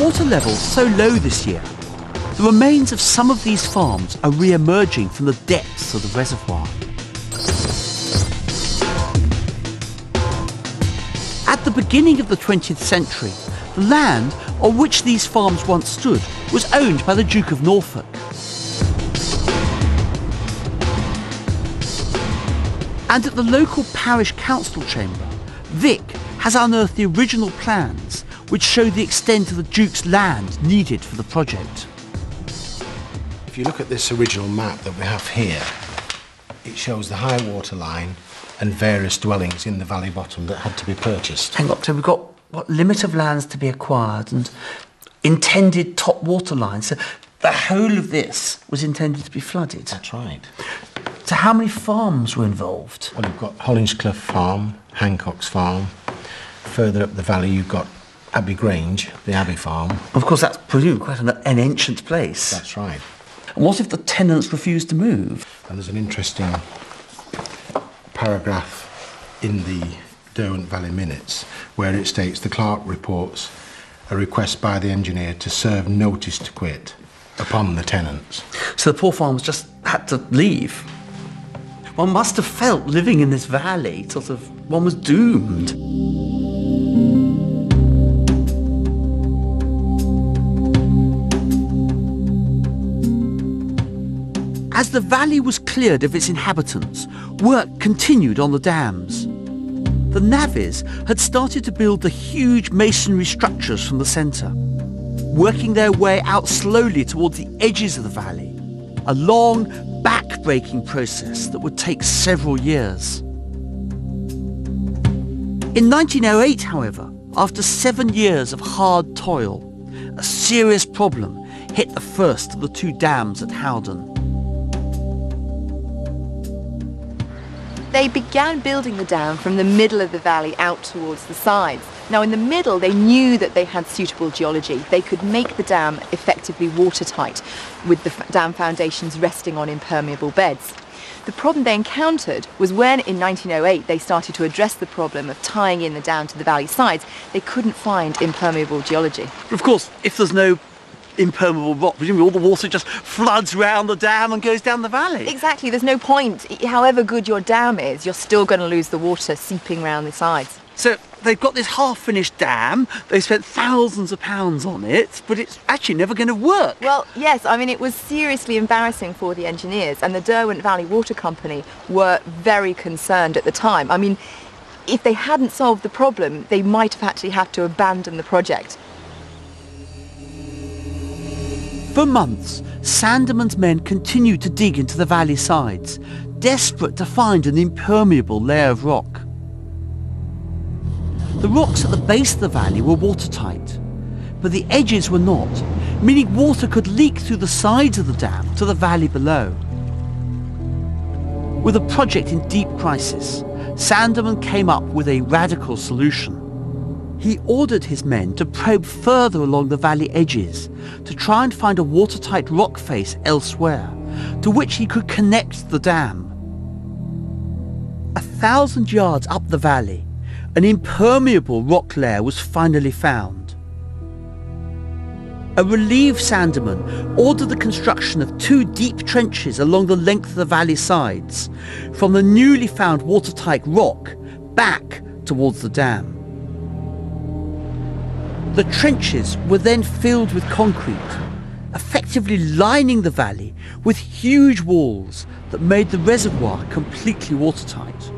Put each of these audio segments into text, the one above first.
water levels so low this year, the remains of some of these farms are re-emerging from the depths of the reservoir. At the beginning of the 20th century, the land on which these farms once stood was owned by the Duke of Norfolk. And at the local parish council chamber, Vic has unearthed the original plans which show the extent of the Duke's land needed for the project. If you look at this original map that we have here, it shows the high water line and various dwellings in the valley bottom that had to be purchased. Hang on, so we've got what limit of lands to be acquired and intended top water lines. So the whole of this was intended to be flooded. That's right. So how many farms were involved? Well, you've got Hollinsclough Farm, Hancock's Farm. Further up the valley, you've got Abbey Grange, the Abbey Farm. Of course, that's presumably quite an ancient place. That's right. And what if the tenants refused to move? And there's an interesting paragraph in the Derwent Valley Minutes where it states the clerk reports a request by the engineer to serve notice to quit upon the tenants. So the poor farmers just had to leave. One must have felt living in this valley, sort of, one was doomed. As the valley was cleared of its inhabitants, work continued on the dams. The navvies had started to build the huge masonry structures from the centre, working their way out slowly towards the edges of the valley, a long, back-breaking process that would take several years. In 1908, however, after 7 years of hard toil, a serious problem hit the first of the two dams at Howden. They began building the dam from the middle of the valley out towards the sides. Now in the middle they knew that they had suitable geology. They could make the dam effectively watertight with the dam foundations resting on impermeable beds. The problem they encountered was when in 1908 they started to address the problem of tying in the dam to the valley sides, they couldn't find impermeable geology. Of course, if there's no impermeable rock, presumably all the water just floods round the dam and goes down the valley. Exactly, there's no point. However good your dam is, you're still going to lose the water seeping round the sides. So they've got this half-finished dam, they spent thousands of pounds on it, but it's actually never going to work. Well, yes, I mean, it was seriously embarrassing for the engineers, and the Derwent Valley Water Company were very concerned at the time. I mean, if they hadn't solved the problem, they might have actually had to abandon the project. For months, Sandeman's men continued to dig into the valley sides, desperate to find an impermeable layer of rock. The rocks at the base of the valley were watertight, but the edges were not, meaning water could leak through the sides of the dam to the valley below. With the project in deep crisis, Sandeman came up with a radical solution. He ordered his men to probe further along the valley edges to try and find a watertight rock face elsewhere, to which he could connect the dam. 1,000 yards up the valley, an impermeable rock layer was finally found. A relieved Sandeman ordered the construction of 2 deep trenches along the length of the valley sides, from the newly found watertight rock back towards the dam. The trenches were then filled with concrete, effectively lining the valley with huge walls that made the reservoir completely watertight.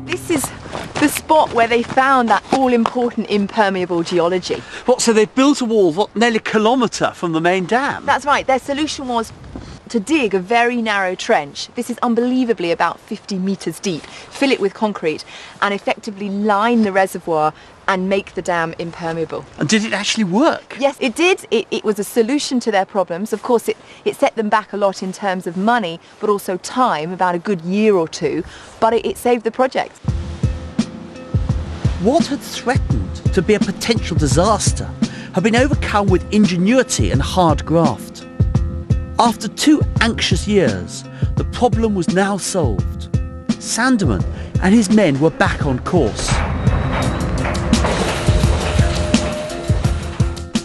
This is the spot where they found that all-important impermeable geology. What, so they built a wall, nearly a kilometre from the main dam? That's right. Their solution was to dig a very narrow trench. This is unbelievably about 50 metres deep, fill it with concrete and effectively line the reservoir and make the dam impermeable. And did it actually work? Yes, it did. It was a solution to their problems. Of course, it set them back a lot in terms of money, but also time, about a good year or two, but it saved the project. What had threatened to be a potential disaster had been overcome with ingenuity and hard graft. After 2 anxious years, the problem was now solved. Sandeman and his men were back on course.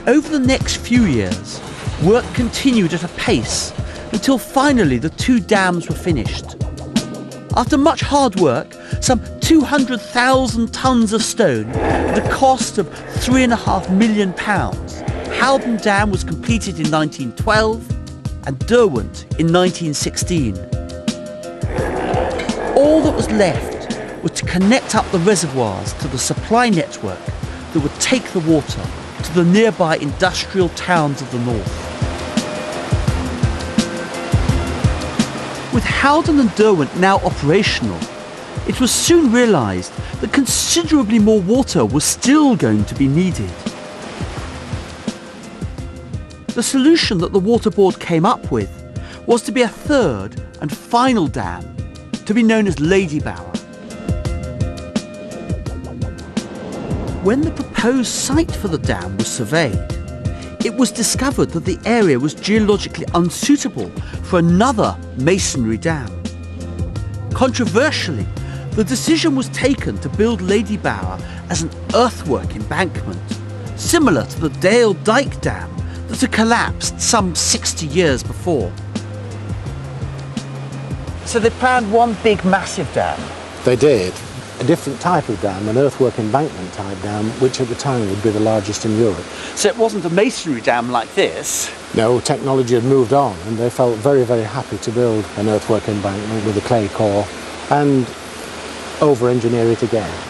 Over the next few years, work continued at a pace until finally the two dams were finished. After much hard work, some 200,000 tonnes of stone at a cost of £3.5 million, Howden Dam was completed in 1912 and Derwent in 1916. All that was left was to connect up the reservoirs to the supply network that would take the water to the nearby industrial towns of the north. With Howden and Derwent now operational, it was soon realised that considerably more water was still going to be needed. The solution that the Water Board came up with was to be a third and final dam, to be known as Ladybower. When the proposed site for the dam was surveyed, it was discovered that the area was geologically unsuitable for another masonry dam. Controversially, the decision was taken to build Ladybower as an earthwork embankment, similar to the Dale Dyke Dam that had collapsed some 60 years before. So they planned one big massive dam. They did. A different type of dam, an earthwork embankment type dam, which at the time would be the largest in Europe. So it wasn't a masonry dam like this. No, technology had moved on and they felt very, very happy to build an earthwork embankment with a clay core and over-engineer it again.